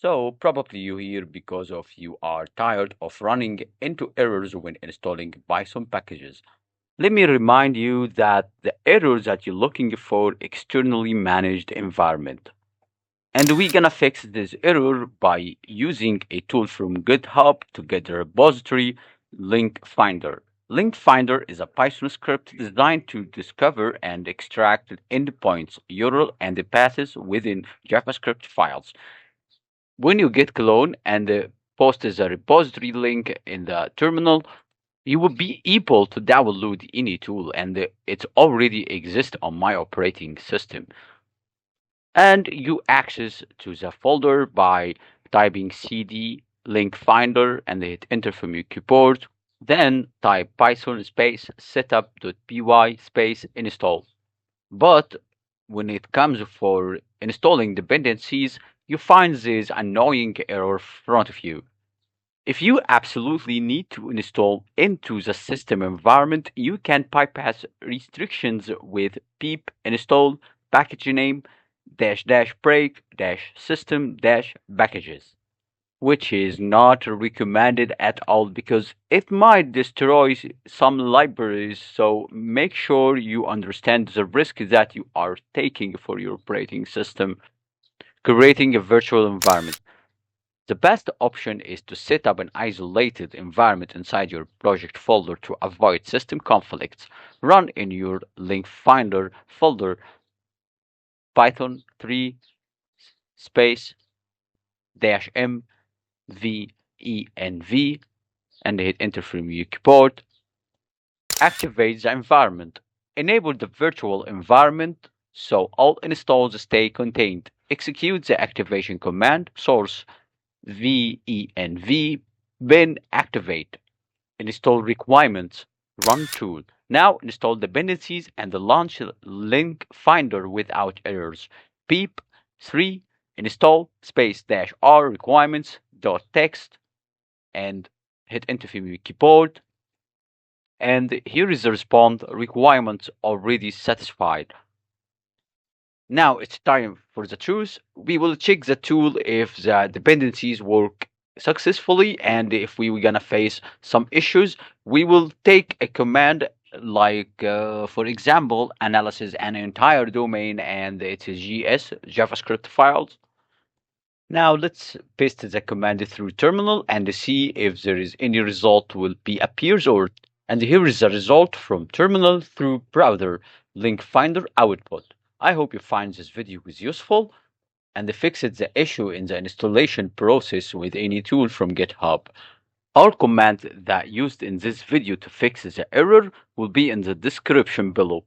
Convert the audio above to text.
So probably you're here because of you are tired of running into errors when installing Python packages. Let me remind you that the errors that you're looking for externally managed environment. And we're gonna fix this error by using a tool from GitHub to get the repository LinkFinder. LinkFinder is a Python script designed to discover and extract endpoints, URL, and the paths within JavaScript files. When you git clone and post as a repository link in the terminal, you will be able to download any tool, and it already exists on my operating system. And you access to the folder by typing cd link finder and hit enter from your keyboard. Then type python space setup.py space install. But when it comes for installing dependencies, you find this annoying error in front of you. If you absolutely need to install into the system environment, you can bypass restrictions with pip install package name dash dash break dash system dash packages, which is not recommended at all because it might destroy some libraries. So make sure you understand the risk that you are taking for your operating system. Creating a virtual environment. The best option is to set up an isolated environment inside your project folder to avoid system conflicts. Run in your LinkFinder folder Python 3 space dash m venv and hit enter from your keyboard. Activate the environment. Enable the virtual environment so all installs stay contained. Execute the activation command source venv bin activate. Install requirements. Run tool. Now install dependencies and launch LinkFinder without errors. Pip 3 install space dash r requirements dot text and hit enter from your keyboard. And here is the response requirements already satisfied. Now it's time for the truth. We will check the tool if the dependencies work successfully, and if we were gonna face some issues, we will take a command like, for example, analysis an entire domain and it is GS JavaScript files. Now let's paste the command through terminal and see if there is any result will be appears or. And here is the result from terminal through browser LinkFinder output. I hope you find this video was useful and fixed the issue in the installation process with any tool from GitHub. Our command that used in this video to fix the error will be in the description below.